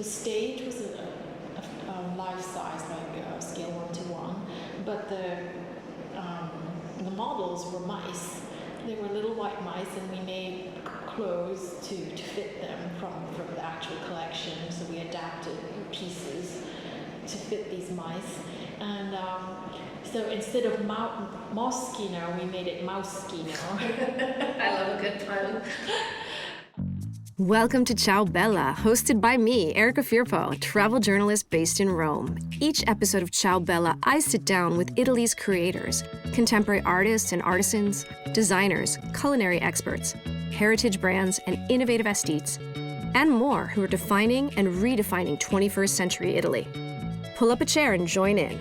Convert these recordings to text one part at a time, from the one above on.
the stage was a life size, like scale 1:1, but the models were mice. They were little white mice, and we made clothes to fit them from the actual collection. So we adapted pieces to fit these mice. And so instead of Moschino, we made it Mouschino. I love a good pun. Welcome to Ciao Bella, hosted by me, Erica Firpo, a travel journalist based in Rome. Each episode of Ciao Bella, I sit down with Italy's creators, contemporary artists and artisans, designers, culinary experts, heritage brands, and innovative aesthetes, and more who are defining and redefining 21st century Italy. Pull up a chair and join in.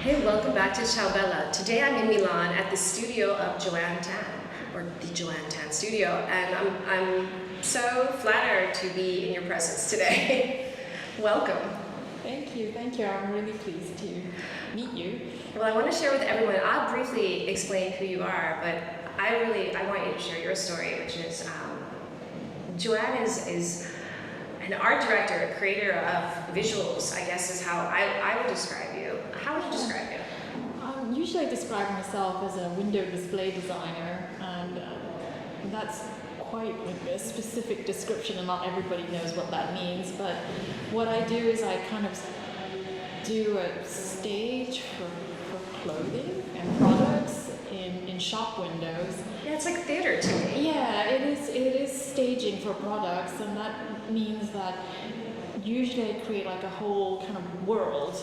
Hey, welcome back to Ciao Bella. Today I'm in Milan at the studio of Joann Tan, or the Joann Tan studio, and I'm so flattered to be in your presence today. Welcome. Thank you. I'm really pleased to meet you. Well, I want to share with everyone, I'll briefly explain who you are, but I want you to share your story, which is Joann is an art director, a creator of visuals, I guess is how I would describe you. How would you describe you? Usually I describe myself as a window display designer, and that's quite a specific description, and not everybody knows what that means. But what I do is I kind of do a stage for clothing and products in shop windows. Yeah, it's like theater to me. Yeah, it is staging for products, and that means that usually I create like a whole kind of world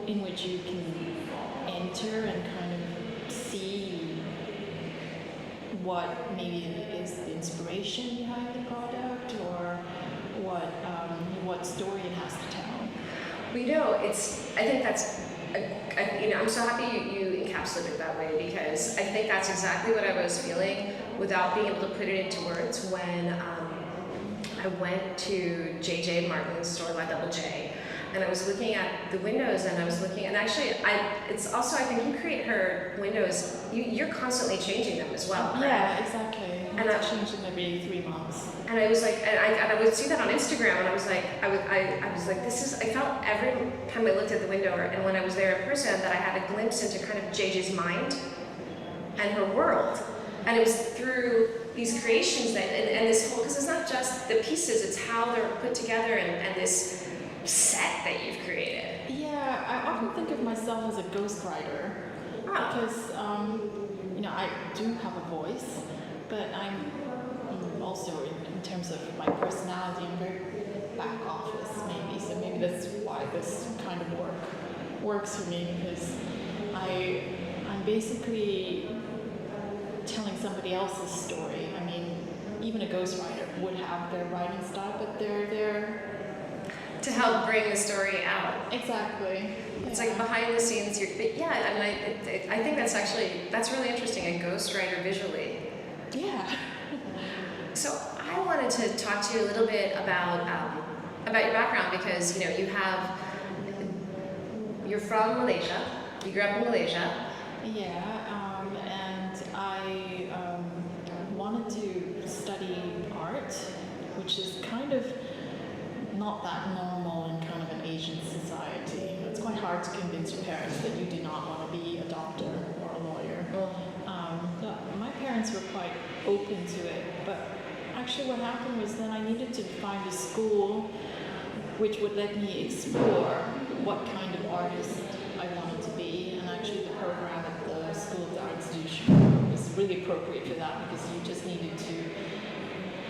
in which you can enter and kind of see what maybe is the inspiration behind the product, or what story it has to tell. Well, I think that's, I'm so happy you encapsulated it that way, because I think that's exactly what I was feeling without being able to put it into words when I went to J.J. Martin's store, La Double J, and I was looking at the windows, and actually, it's also, I think you create her windows, you're constantly changing them as well, correct? Yeah, exactly. And I change them every 3 months. And I was like, and I would see that on Instagram, and I was like, I felt every time I looked at the window, and when I was there in person, that I had a glimpse into kind of JJ's mind and her world. And it was through these creations and this whole, because it's not just the pieces, it's how they're put together and this set that you've created. Yeah, I often think of myself as a ghostwriter, because I do have a voice, but I'm also in terms of my personality, I'm very back office maybe, so maybe that's why this kind of work works for me, because I'm basically telling somebody else's story. I mean, even a ghostwriter would have their writing style, but they're there to help bring the story out. Exactly. It's like behind the scenes. I think that's really interesting. A ghostwriter visually. Yeah. So I wanted to talk to you a little bit about your background, because you're from Malaysia. You grew up in Malaysia. Yeah, and I wanted to study art, which is kind of not that normal in kind of an Asian society. It's quite hard to convince your parents that you do not want to be a doctor or a lawyer. But my parents were quite open to it, but actually what happened was then I needed to find a school which would let me explore what kind of artist I wanted to be, and actually the program at the School of the Arts was really appropriate for that, because you just needed to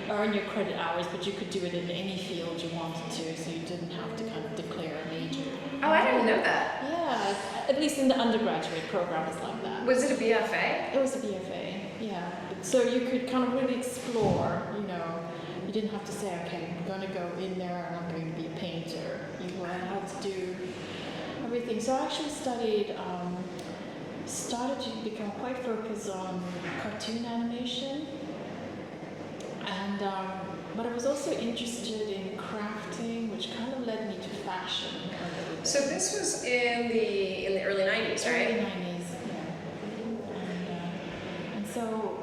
earn your credit hours, but you could do it in any field you wanted to, so you didn't have to kind of declare a major. Oh, I didn't know that. Yeah, at least in the undergraduate program it's like that. Was it a BFA? It was a BFA, yeah. So you could kind of really explore, you didn't have to say, okay, I'm going to go in there and I'm going to be a painter. You learn how to do everything. So I actually started to become quite focused on cartoon animation. And but I was also interested in crafting, which kind of led me to fashion a little bit. So this was in the early 90s, right? Early 90s, yeah. And so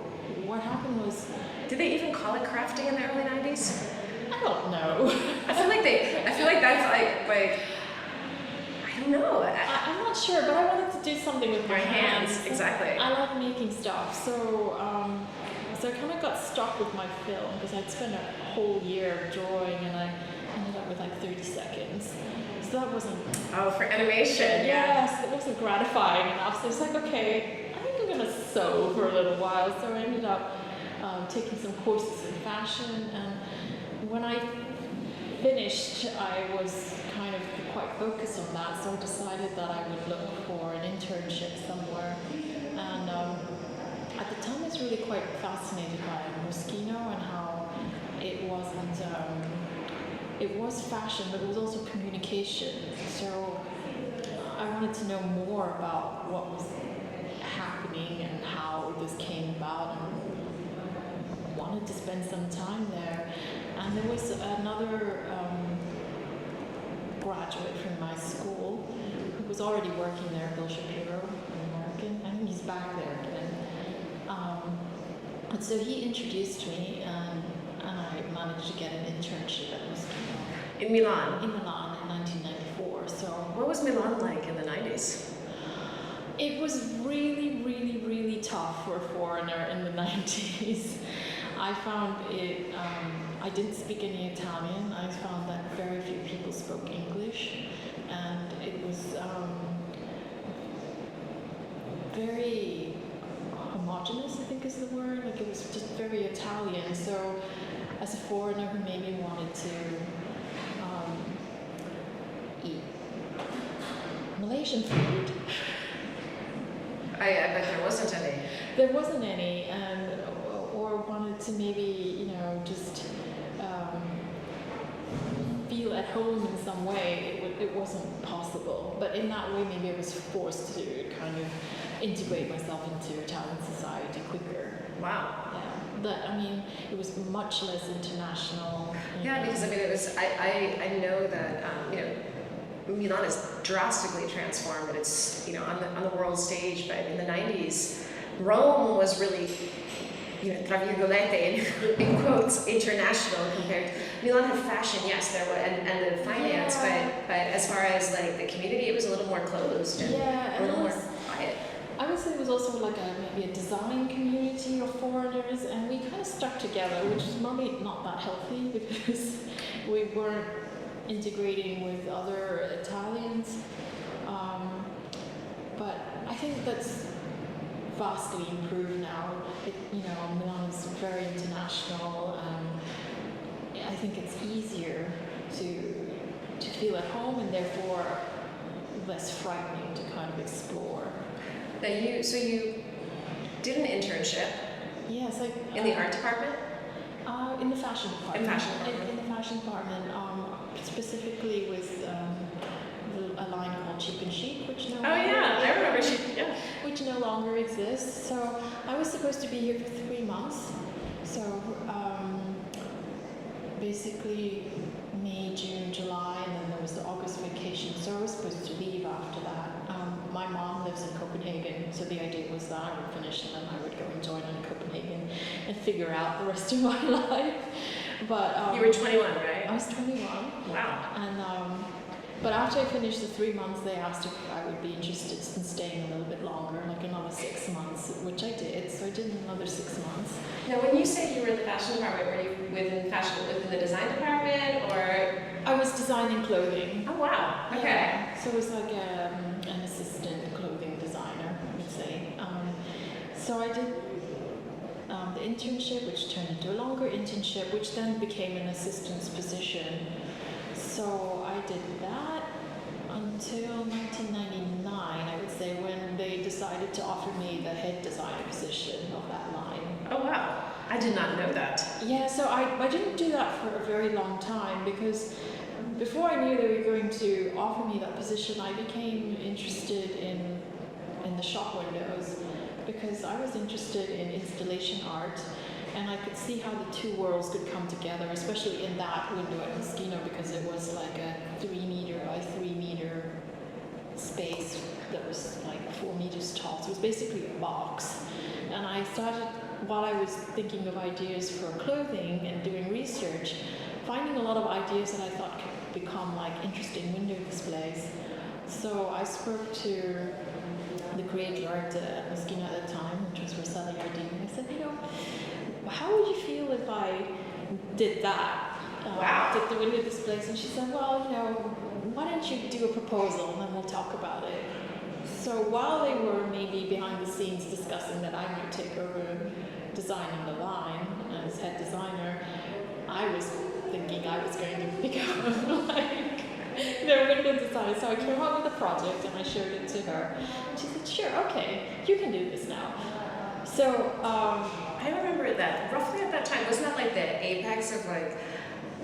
what happened was, Did they even call it crafting in the early 90s? I don't know. I feel like that's like I don't know. I'm not sure, but I wanted to do something with my hands. Exactly. I like making stuff, so I kind of got stuck with my film because I'd spent a whole year drawing and I ended up with like 30 seconds. So that wasn't. Oh, for animation. Yes, it wasn't gratifying enough. So it's like, okay, I think I'm gonna sew for a little while. So I ended up taking some courses in fashion, and when I finished, I was kind of quite focused on that, so I decided that I would look for an internship somewhere. And at the time, I was really quite fascinated by Moschino and how it wasn't, it was fashion, but it was also communication. So I wanted to know more about what was happening and how this came about, and wanted to spend some time there. And there was another graduate from my school who was already working there, Bill Shapiro, an American. I think he's back there again. And so he introduced me, and I managed to get an internship at Moschino. In Milan. In Milan in 1994. So What was Milan like in the 90s? it was really, really, really tough for a foreigner in the 90s. I found it, I didn't speak any Italian. I found that very few people spoke English, and it was very homogenous, I think is the word. Like, it was just very Italian. So as a foreigner who maybe wanted to eat Malaysian food, I bet there wasn't any. there wasn't any, and or wanted to maybe, just feel at home in some way, it wasn't possible. But in that way, maybe I was forced to kind of integrate myself into Italian society quicker. Wow. Yeah, but I mean, it was much less international. Yeah, because I mean, it was. I know that Milan is drastically transformed, and it's on the world stage. But in the 90s, Rome was really, tra virgolette, in quotes, international compared. Milan had fashion, yes, there were, and the finance, but as far as like the community, it was a little more closed and Yeah, a little and more quiet. I would say it was also like maybe a design community of foreigners, and we kind of stuck together, which is probably not that healthy because we weren't integrating with other Italians. But I think that's vastly improved now. Milan is very international. I think it's easier to feel at home, and therefore less frightening to kind of explore. Now you did an internship Yes, in the art department. In the fashion department. In fashion department. In the fashion department, specifically with a line called Cheap and Chic, which no I remember Chic. Yeah. which no longer exists. So I was supposed to be here for 3 months. So basically May, June, July, and then there was the August vacation. So I was supposed to leave after that. My mom lives in Copenhagen, so the idea was that I would finish and then I would go and join in Copenhagen and figure out the rest of my life. But You were 21, right? I was 21. Wow. And but after I finished the 3 months, they asked if I would be interested in staying a little bit longer, like another 6 months, which I did. So I did another 6 months. Now, when you say you were in the fashion department, were you within the design department, or? I was designing clothing. Oh wow. Okay. Yeah. So it was like an assistant clothing designer, I would say. So I did the internship, which turned into a longer internship, which then became an assistant's position. So I did that until 1999, I would say, when they decided to offer me the head designer position of that line. Oh wow. I did not know that. Yeah, so I didn't do that for a very long time because before I knew they were going to offer me that position, I became interested in the shop windows because I was interested in installation art, and I could see how the two worlds could come together, especially in that window at Moschino, because it was like a 3 meter by 3 meter space that was like 4 meters tall. So it was basically a box. And I started while I was thinking of ideas for clothing and doing research, finding a lot of ideas that I thought could become like interesting window displays. So I spoke to the creative director at Moschino at the time, which was Rosella Yardini, and I said, how would you feel if I did that? Wow. Did the window displays? And she said, well, why don't you do a proposal and then we'll talk about it. So while they were maybe behind the scenes discussing that I might take over designing the line as head designer, I was thinking I was going to become like their window designer. So I came up with a project and I showed it to her. She said, sure, okay, you can do this now. So I remember that roughly at that time, wasn't that like the apex of like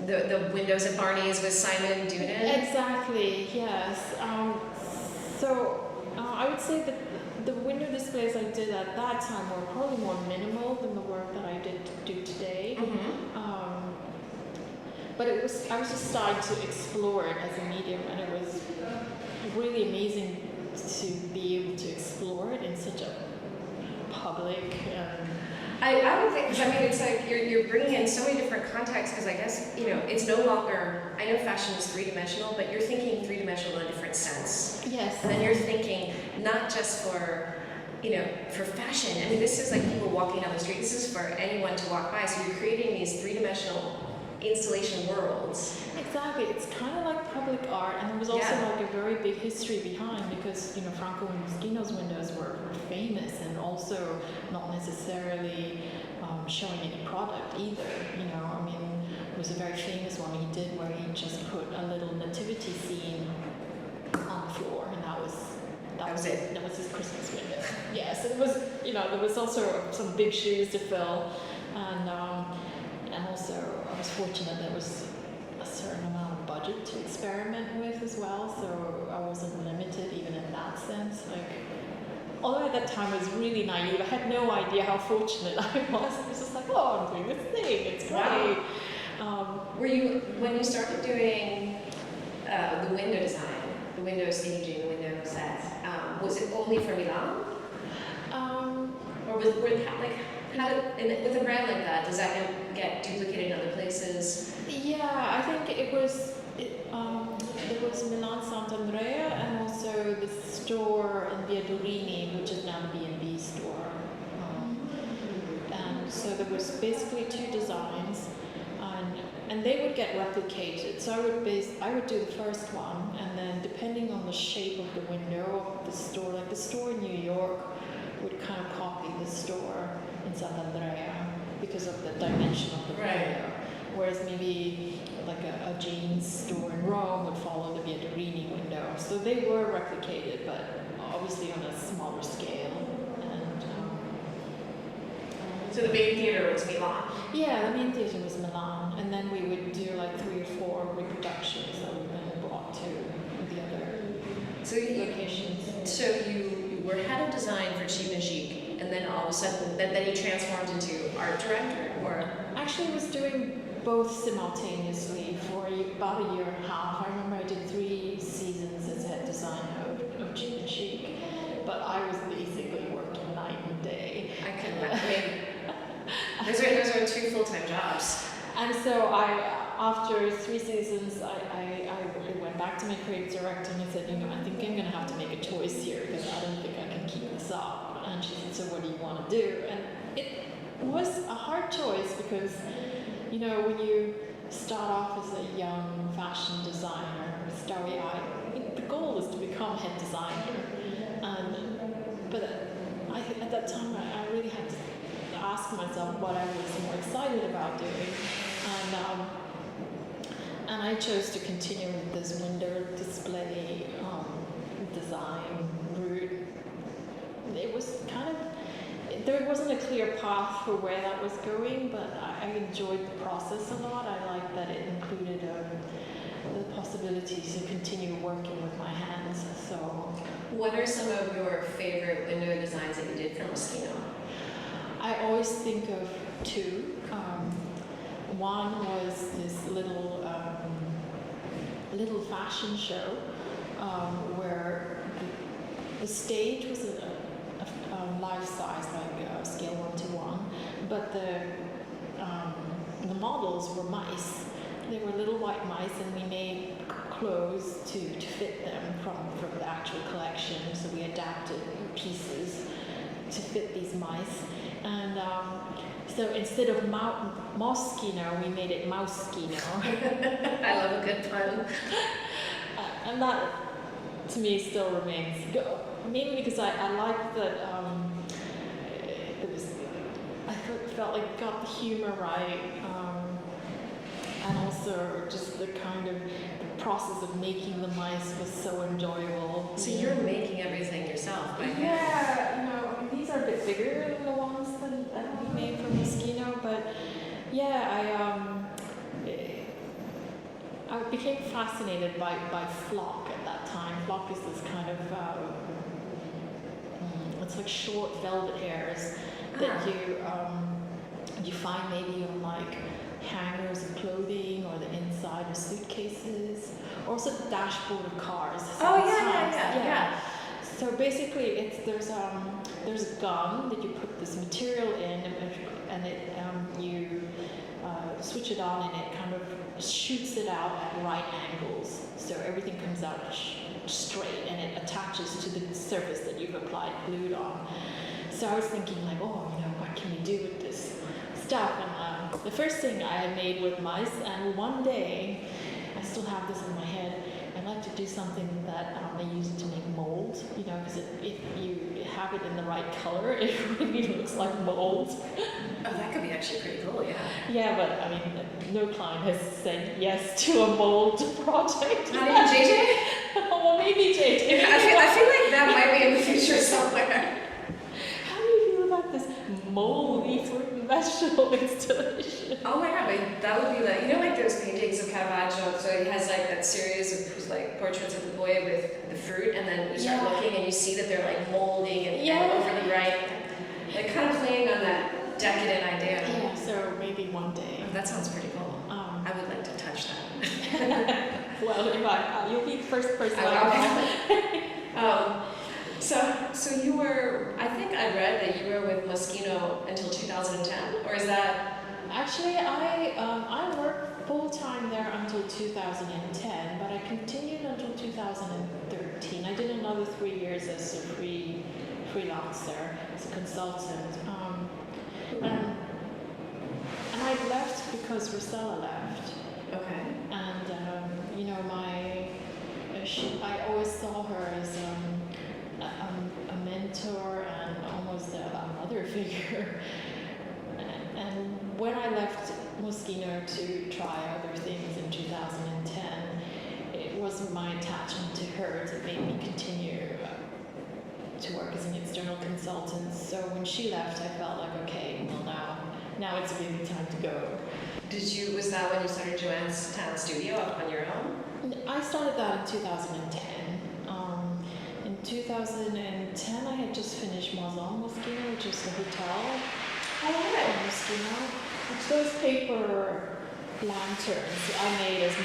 the windows at Barney's with Simon Doonan? Exactly, yes. I would say that the window displays I did at that time were probably more minimal than the work that I do today. But I was just starting to explore it as a medium, and it was really amazing to be able to explore it in such a public. I don't think, because I mean, it's like you're bringing in so many different contexts, because I guess, it's no longer, I know fashion is three-dimensional, but you're thinking three-dimensional in a different sense. Yes. And then you're thinking not just for, for fashion. I mean, this is like people walking down the street. This is for anyone to walk by. So you're creating these three-dimensional installation worlds. Exactly. It's kind of like public art, and there was also like a very big history behind, because Franco and Moschino's windows were famous and also not necessarily showing any product either. I mean, it was a very famous one he did where he just put a little nativity scene on the floor, and that was it. That was his Christmas window. Yes, it was. There was also some big shoes to fill, and also I was fortunate there was a certain amount of budget to experiment with as well, so I wasn't limited even in that sense. Although at that time I was really naive, I had no idea how fortunate I was. I was just like, oh, I'm doing this thing, it's great. Wow. Were you, when you started doing the window design, the window staging, the window sets, was it only for Milan? Or with a brand like that, does that get duplicated in other places? Yeah, I think it was Milan Sant'Andrea, and also the store in Via Durini, which is now the B&B store. And so there was basically two designs, and they would get replicated. So I would do the first one, and then depending on the shape of the window of the store, like the store in New York would kind of copy the store in Sant'Andrea because of the dimension of the window. Whereas maybe like a jeans store in Rome would follow the Via Durini window. So they were replicated, but obviously on a smaller scale. And so the main theater was Milan? Yeah, the main theater was Milan. And then we would do like 3 or 4 reproductions that we then brought to the other locations. So you were head of design for Cheap and Chic, and then all of a sudden, then you transformed into art director, or? Actually, I was doing both simultaneously for about a year and a half. I remember I did 3 seasons as head designer of Cheap and Chic, but I was basically working night and day. I can imagine. Those are 2 full-time jobs. And so after 3 seasons, I went back to my creative director and I said, I think I'm going to have to make a choice here because I don't think I can keep this up. And she said, so what do you want to do? And it was a hard choice because, when you start off as a young fashion designer, starry-eyed, the goal is to become head designer. But at that time, I really had to ask myself what I was more excited about doing. And I chose to continue with this window display design route. It was there wasn't a clear path for where that was going, but I enjoyed the process a lot. I liked that it included the possibility to continue working with my hands. So, what are some of your favorite window designs that you did for Moschino? I always think of 2. One was this little fashion show where the stage was a life size, like scale 1:1, but the models were mice. They were little white mice, and we made clothes to fit them from the actual collection. So we adapted pieces to fit these mice. And so instead of Moschino, we made it Mouskino. I love a good pun. And that, to me, still remains. Mainly because I like that I felt like got the humor right, and also just the kind of the process of making the mice was so enjoyable. So you're making everything yourself by hand? Yeah, I mean, these are a bit bigger than the ones that we made for Moschino, but yeah, I became fascinated by flock at that time. Flock is this kind of it's like short velvet hairs that you find maybe on like hangers of clothing or the inside of suitcases, or also the dashboard of cars. Oh yeah. So basically, there's a gun that you put this material in, and you switch it on, and it kind of shoots it out at right angles, so everything comes out straight, and it attaches to the surface that you've applied glued on. So I was thinking like, what can we do with this stuff? And the first thing I had made with mice, and one day, I still have this in my head, I'd like to do something that they use it to make mold, because if you have it in the right color, it really looks like mold. Oh, that could be actually pretty cool, yeah. Yeah, but I mean, no client has said yes to a mold project. Not even JJ? Well, maybe JJ. I feel like that might be in the future somewhere. How do you feel about this moldy fruit and vegetable installation? Oh my god, but that would be like, like those paintings of Caravaggio, so he has like that series of like portraits of the boy with the fruit, and then you start looking and you see that they're like molding and over the right, like kind of playing on that decadent idea. Yeah, so maybe one day. Oh, that sounds pretty cool. I would like to touch that. Well, you'll be the first person So you were, I think I read that you were with Moschino until 2010, or is that? Actually, I worked full-time there until 2010, but I continued until 2013. I did another 3 years as a freelancer, as a consultant. And I left because Rosella left. Okay. And I always saw her as a mentor and almost a mother figure. And when I left Moschino to try other things in 2010, it wasn't my attachment to her that made me continue to work as an external consultant. So when she left, I felt like, okay, well now it's really time to go. Was that when you started Joann Tan Studio up on your own? I started that in 2010. In 2010, I had just finished Maison Moschino, which is the hotel. Oh, Moschino. Which those paper lanterns I made as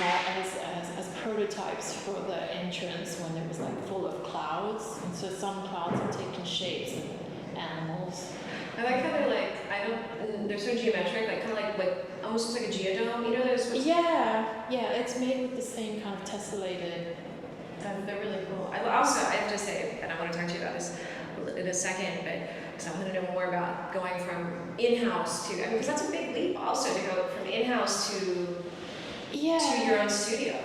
prototypes for the entrance when it was like full of clouds. And so some clouds had taken shapes of animals. I like how they're like, they're so geometric, like kind of like almost looks like a geodome, there's Yeah, it's made with the same kind of tessellated. They're really cool. I have to say, and I want to talk to you about this in a second, but because I want to know more about going from in-house to, because that's a big leap also to go from in-house to your own studio.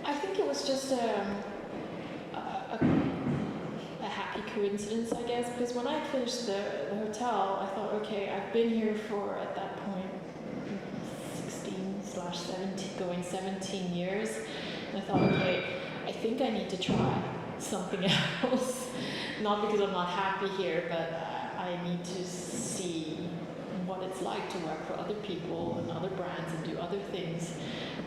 I think it was just a happy coincidence, I guess, because when I finished the hotel, I thought, okay, I've been here for, at that point, 16/17, going 17 years, and I thought, okay, I think I need to try something else. Not because I'm not happy here, but I need to see what it's like to work for other people and other brands and do other things.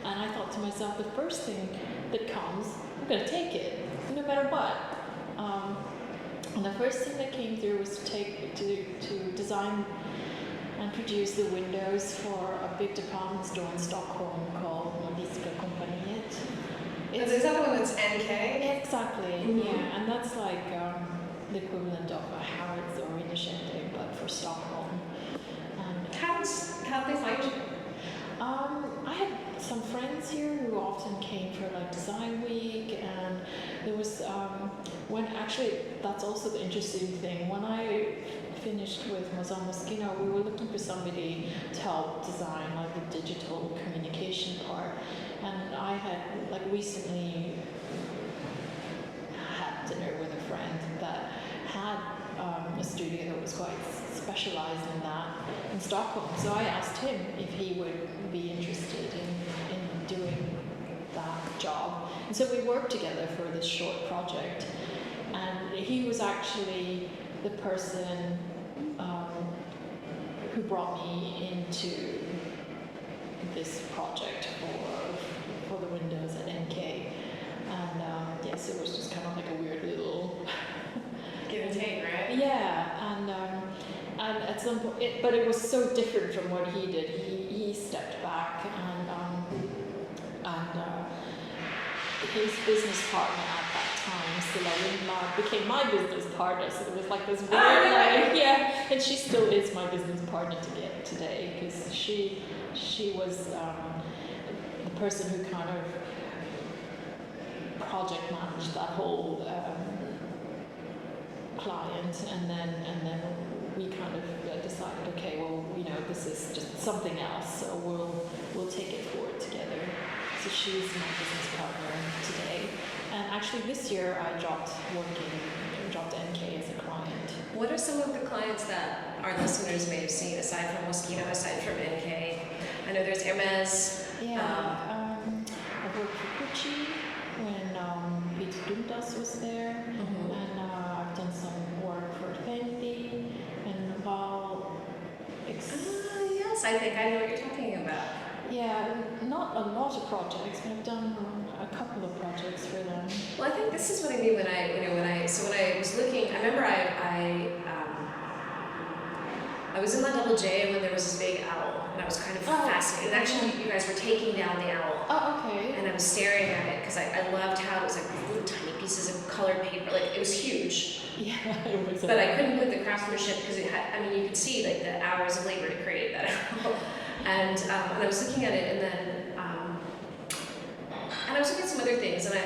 And I thought to myself, the first thing that comes, I'm going to take it, no matter what. And the first thing that came through was to design and produce the windows for a big department store in Stockholm called Nordiska Kompaniet. Is that the one that's NK? Exactly, Mm-hmm. yeah, and that's like the equivalent of a Harrods or Inocente, but for Stockholm. And How did they find you? I had some friends here who often came for like design week, and there was when actually that's also the interesting thing. When I finished with Maison Moschino, we were looking for somebody to help design like the digital communication part, and I had like recently had dinner with a friend that had a studio that was quite specialized in that in Stockholm. So I asked him if he would be interested in doing that job. And so we worked together for this short project. And he was actually the person who brought me into this project for the windows at NK. And yes, it was just kind of like a weird little Give and take, right? yeah, and at some point, but it was so different from what he did. He stepped back, and his business partner at that time, Milan, became my business partner. So there was like this weird, yeah, and she still is my business partner today because she was the person who kind of project managed that whole client, and then we kind of decided, okay, well, this is just something else, so we'll take it forward together. So she's my business partner today, and actually this year I dropped NK as a client. What are some of the clients that our listeners may have seen aside from Moschino, aside from NK? I know there's Hermes. Yeah, I worked for Gucci when Peter Dundas was there, and I've done some work for Fendi and Val. Yes, I think I know what you're talking about. Yeah, not a lot of projects, but I've done a couple of projects for them. Well, I think this is what I mean when I was looking. I remember I was in my double J when there was this big owl, and I was kind of fascinated. And actually, you guys were taking down the owl. Oh, okay. And I was staring at it because I loved how it was like little tiny pieces of colored paper. Like it was huge. Yeah, it was. But I couldn't put the craftsmanship because it had. I mean, you could see like the hours of labor to create that owl. And I was looking at it, and then I was looking at some other things, and I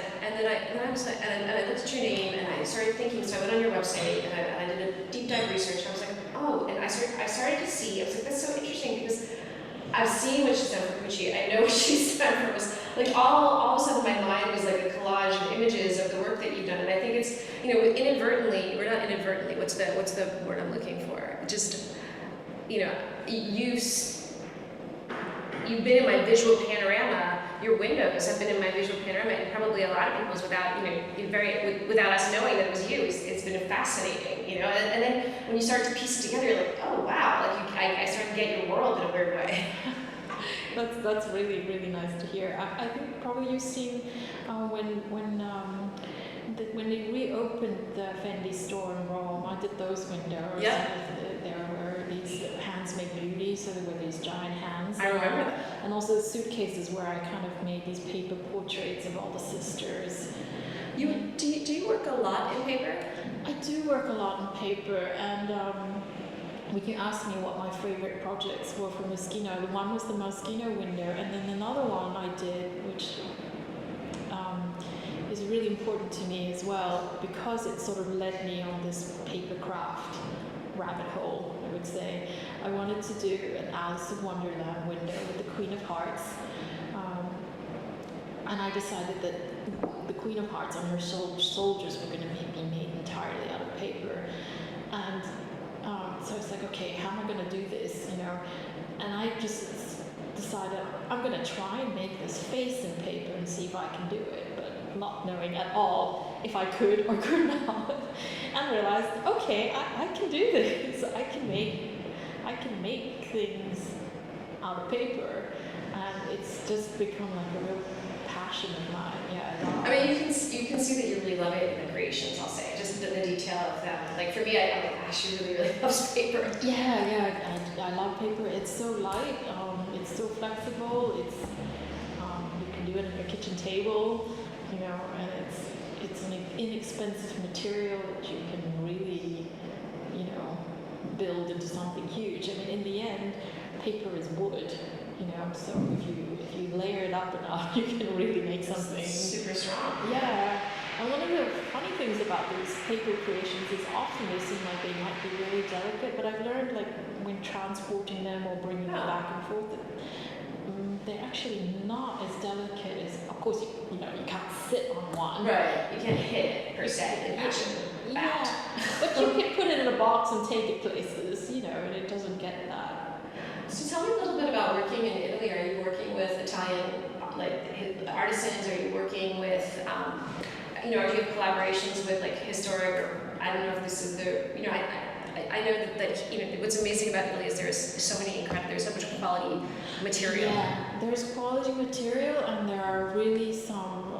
looked at your name, and I started thinking. So I went on your website, and I did a deep dive research. And I was like, oh, and I started to see. I was like, that's so interesting because I've seen what she's done for Gucci. I know what she's done for us. Like all of a sudden, my mind was like a collage of images of the work that you've done, and I think it's inadvertently, or not inadvertently. What's the word I'm looking for? Just you've been in my visual panorama. Your windows have been in my visual panorama, and probably a lot of people's without us knowing that it was you. It's been fascinating, And then when you start to piece it together, you're like, oh wow! Like I started to get your world in a weird way. That's really, really nice to hear. I think probably you've seen when they reopened the Fendi store in Rome, I did those windows. Yeah. There were these hands make beauty, so there were these giant hands. I remember that. And also suitcases where I kind of made these paper portraits of all the sisters. Do you work a lot in paper? I do work a lot in paper, and when you asked me what my favorite projects were for Moschino, the one was the Moschino window, and then another one I did, which is really important to me as well, because it sort of led me on this paper craft rabbit hole, I would say. I wanted to do an Alice in Wonderland window with the Queen of Hearts, and I decided that the Queen of Hearts on her soldiers were going to be made entirely out of paper, and so it's like, okay, how am I going to do this, And I just decided I'm going to try and make this face in paper and see if I can do it, but not knowing at all if I could or could not, and realized, okay, I can do this. I can make things out of paper, and it's just become like a real passion of mine. Yeah. I mean, you can see that you really love it in the creations. I'll say, just the detail of them. Like for me, I'm like, she really, really loves paper. Yeah. I love paper. It's so light. It's so flexible. It's you can do it on your kitchen table, and it's an inexpensive material that you can really, build into something huge. I mean, in the end, paper is wood, you know, so if you layer it up enough, you can really make something super strong. Yeah. And one of the funny things about these paper creations is often they seem like they might be really delicate, but I've learned like when transporting them or bringing them back and forth, they're actually not as delicate as, of course, you know, you can't sit on one. Right, you can't hit it per se in action. Yeah, but you can put it in a box and take it places, you know, and it doesn't get that. So tell me a little bit about working in Italy. Are you working with Italian artisans? Are you working with, you know, do you have collaborations with like historic, or I don't know if this is the, you know, I know that you know what's amazing about Italy is there's so much quality material. Yeah, there's quality material, and there are really some.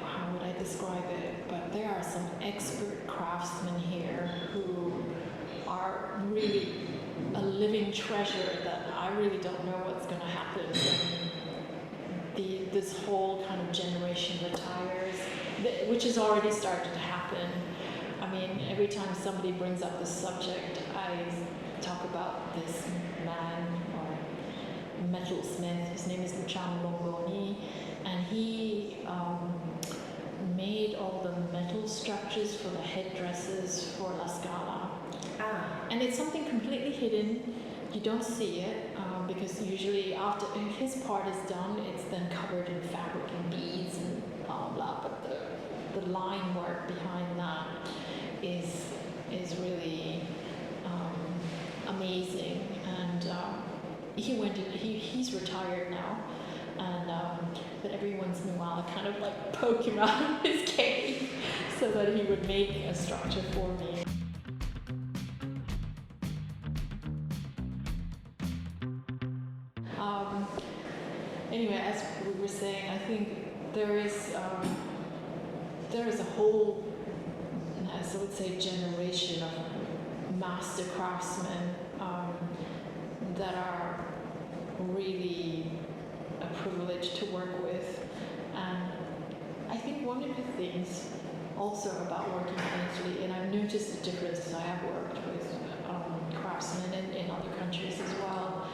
How would I describe it? But there are some expert craftsmen here who are really a living treasure that I really don't know what's going to happen when this whole kind of generation retires, which has already started to happen. I mean, every time somebody brings up this subject, I talk about this man or metalsmith. His name is Joann, and he made all the metal structures for the headdresses for La Scala. And it's something completely hidden. You don't see it because usually after his part is done, it's then covered in fabric and beads and blah blah. But the line work behind that is really amazing. And he's retired now, and but every once in a while I kind of like poke him out of his cave so that he would make a structure for me. Anyway, as we were saying, I think there is a whole, as I would say, generation of master craftsmen that are really a privilege to work with. And I think one of the things also about working in Italy, and I've noticed a difference because I have worked with craftsmen in other countries as well,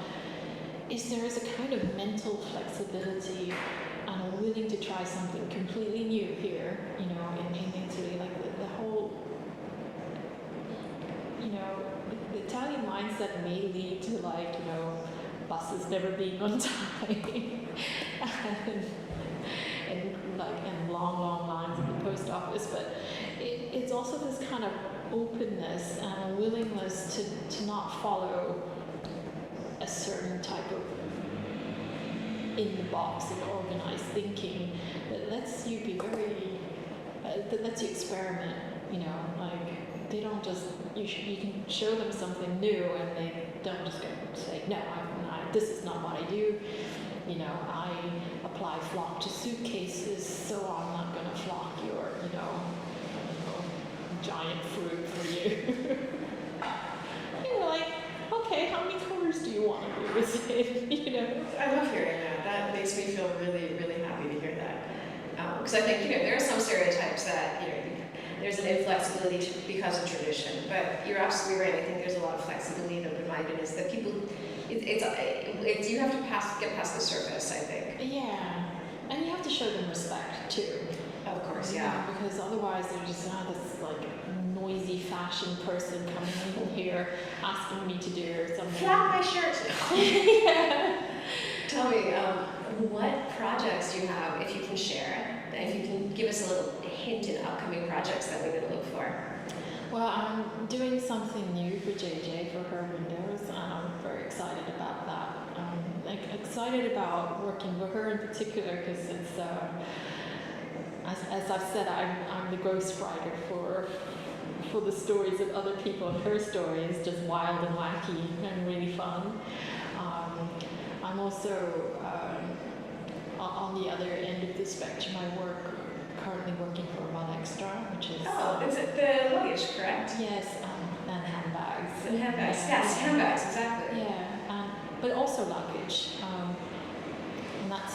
is there is a kind of mental flexibility and I'm willing to try something completely new here, you know, in Italy. Like the whole, you know, the Italian mindset may lead to like, you know, buses never being on time and long lines at the post office, but it's also this kind of openness and a willingness to not follow a certain type of in the box and organized thinking that lets you be very that lets you experiment, you know, like they don't just you can show them something new and they don't just go say no, this is not what I do, you know, I apply flock to suitcases, so I'm not going to flock your, you know, giant fruit for you. You're like, okay, how many colors do you want to do with it? You know? I love hearing that. That makes me feel really, really happy to hear that. Because I think, you know, there are some stereotypes that, you know, there's an inflexibility because of tradition, but you're absolutely right. I think there's a lot of flexibility and open-mindedness that people, it's you have to get past the surface, I think. Yeah, and you have to show them respect too. Of course, yeah. Because otherwise they're just this like noisy fashion person coming in here asking me to do something. Flap my shirt. Yeah. Tell me, what projects do you have, if you can share, if you can give us a little hint in upcoming projects that we're going to look for? Well, I'm doing something new for JJ for her windows, and I'm very excited about that. Excited about working with her in particular because it's, as I've said, I'm the ghostwriter for the stories of other people, and her story is just wild and wacky and really fun. I'm also on the other end of the spectrum. I work currently working for Milan Extra, which is is it the luggage, correct? Yes, and handbags. And handbags, Yeah. yes, handbags, exactly. Yeah, but also luggage, and that's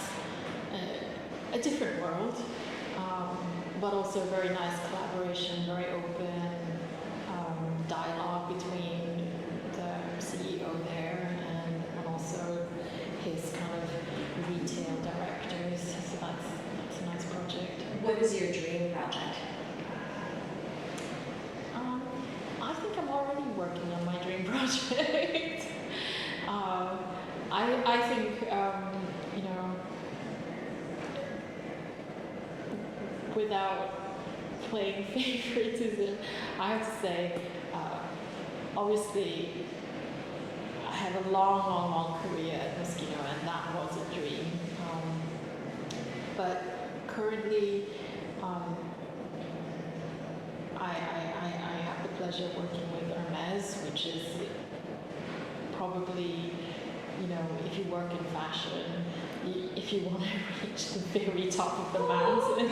a different world, but also a very nice collaboration, very open dialogue between the there, and also his kind of retail directors. So that's a nice project. What is your dream project? I think I'm already working on my dream project. I think you know, without playing favoritism, I have to say, obviously, I have a long career at Moschino, and that was a dream. But currently, I have the pleasure of working with Hermes, which is probably, you know, if you work in fashion, if you want to reach the very top of the mountain,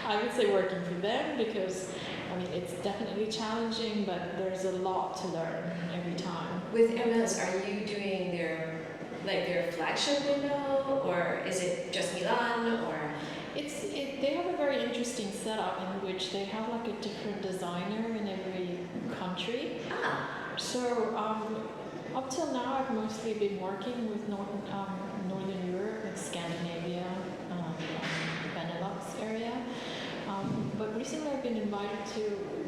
I would say working for them, because I mean it's definitely challenging, but there's a lot to learn every time. With Hermes, are you doing their flagship window, or is it just Milan, or? They have a very interesting setup in which they have like a different designer in every country. So up till now, I've mostly been working with Northern Europe, like Scandinavia, Benelux area. But recently, I've been invited to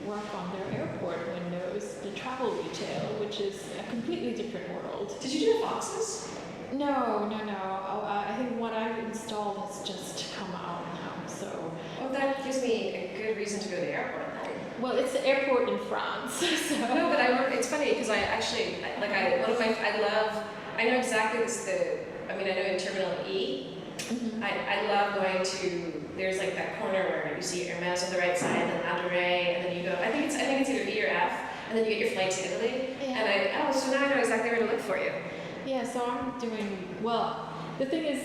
work on their airport windows, the travel retail, which is a completely different world. Did you do the boxes? No. I think what I've installed has just come out now. So. Well, that gives me a good reason to go to the airport then. Well, it's the airport in France. So. No, but it's funny because I know exactly I know in Terminal E. Mm-hmm. I love going to, there's like that corner where you see Hermes on the right side, and then Adoré, and then you go, I think it's either E or F, and then you get your flight to Italy. Yeah. And so now I know exactly where to look for you. Yeah, so I'm doing, well, the thing is,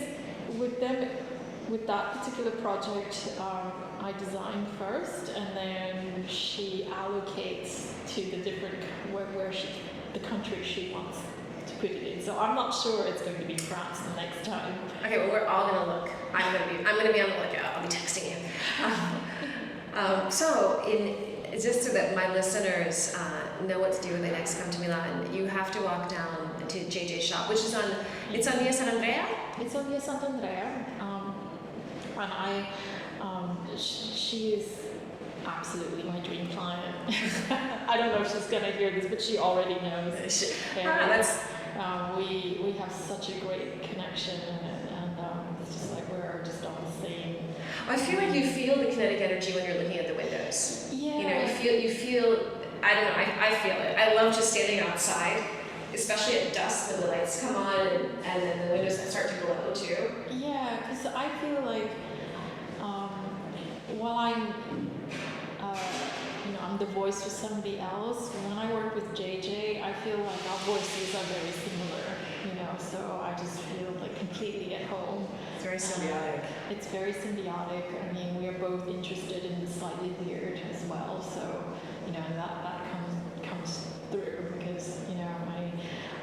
with that particular project, I design first, and then she allocates to the different, the country she wants to put it in. So I'm not sure it's going to be France the next time. Okay, well, we're all gonna look. I'm gonna be on the lookout. I'll be texting you. Just so that my listeners know what to do when they next come to Milan, you have to walk down to JJ's shop, which is on Via San Andrea? It's on Via Sant'Andrea, and she is absolutely my dream client. I don't know if she's gonna hear this, but she already knows. We have such a great connection, and it's just like we're just on the same. I feel like you feel the kinetic energy when you're looking at the windows. Yeah. You know, you feel. I don't know. I feel it. I love just standing outside, especially at dusk when the lights come on and then the windows start to glow too. Yeah, because I feel like while I'm the voice for somebody else, when I work with JJ, I feel like our voices are very similar, you know, so I just feel like completely at home. It's very symbiotic. It's very symbiotic. I mean, we are both interested in the slightly weird as well, so, you know, that comes through because, you know,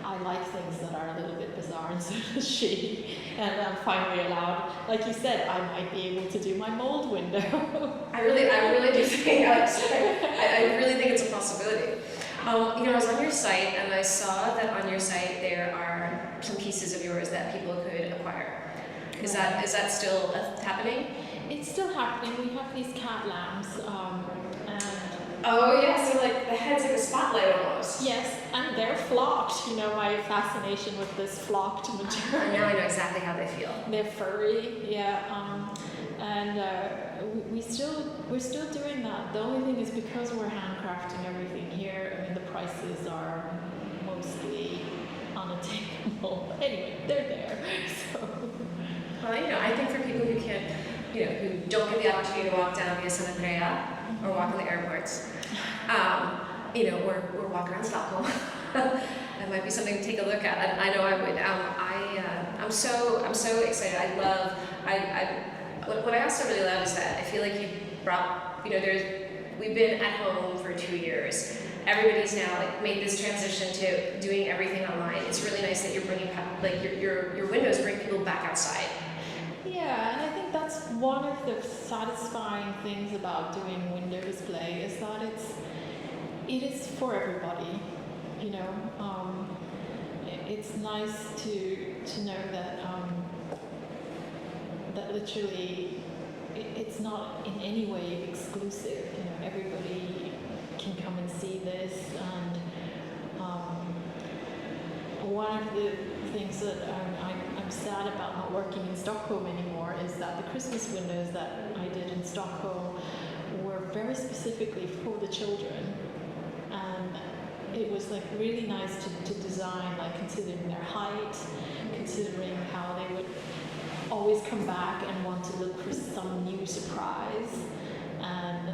I like things that are a little bit bizarre, and so does she. And I'm finally allowed, like you said, I might be able to do my mold window. I really do think, I really think it's a possibility. You know, I was on your site and I saw that on your site there are some pieces of yours that people could acquire. Is that still happening? It's still happening. We have these cat lamps, and oh yeah, so like the head's like a spotlight almost. yes, and they're flocked. You know, my fascination with this flocked material. Now I know exactly how they feel. They're furry, yeah. And we're still doing that. The only thing is because we're handcrafting everything here. I mean, the prices are mostly unattainable. Anyway, they're there. So. Well, you know, I think for people who can't, you know, who don't get the opportunity to walk down Via San Andrea or walk in the airports, you know, we're walking around Stockholm. That might be something to take a look at. And I know I would. I'm so excited. What I also really love is that I feel like you brought, you know, we've been at home for 2 years. Everybody's now like made this transition to doing everything online. It's really nice that you're bringing like your windows bring people back outside. Yeah, and I think that's one of the satisfying things about doing window display is that it is for everybody. you know, it's nice to know that that literally it's not in any way exclusive. You know, everybody can come and see this, and one of the things that I'm sad about not working in Stockholm anymore is that the Christmas windows that I did in Stockholm were very specifically for the children, and it was like really nice to design, like considering their height, considering how they would always come back and want to look for some new surprise, and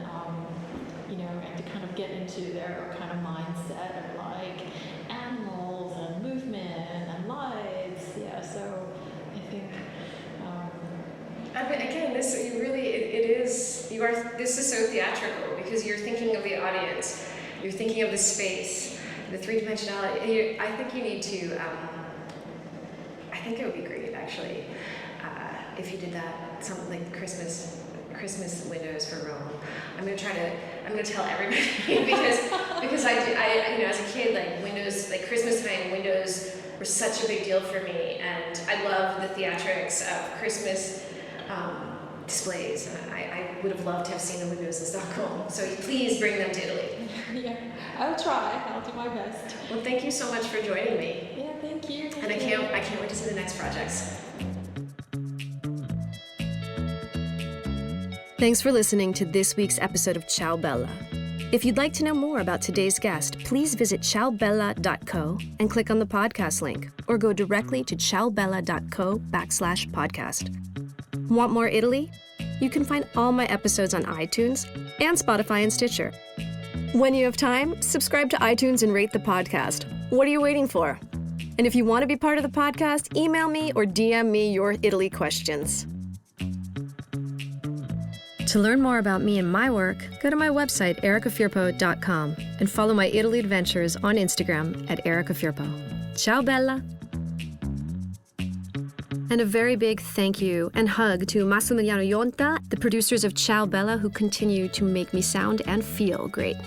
you know, and to kind of get into their kind of mindset of like animals and movement and lights. Yeah, so I think. I mean, again, this you really it is you are. This is so theatrical because you're thinking of the audience, you're thinking of the space, the three-dimensionality. I think you need to. I think it would be great actually if you did that. Something like Christmas windows for Rome. I'm gonna tell everybody because I you know, as a kid, like windows, like Christmas time windows were such a big deal for me, and I love the theatrics of Christmas displays. And I would have loved to have seen the windows in Stockholm. So please bring them to Italy. Yeah, I'll try. I'll do my best. Well, thank you so much for joining me. Yeah, thank you. And I can't wait to see the next projects. Thanks for listening to this week's episode of Ciao Bella. If you'd like to know more about today's guest, please visit ciaobella.co and click on the podcast link, or go directly to ciaobella.co/podcast. Want more Italy? You can find all my episodes on iTunes and Spotify and Stitcher. When you have time, subscribe to iTunes and rate the podcast. What are you waiting for? And if you want to be part of the podcast, email me or DM me your Italy questions. To learn more about me and my work, go to my website, ericafirpo.com, and follow my Italy adventures on Instagram at ericafirpo. Ciao, Bella! And a very big thank you and hug to Massimiliano Yonta, the producers of Ciao Bella, who continue to make me sound and feel great.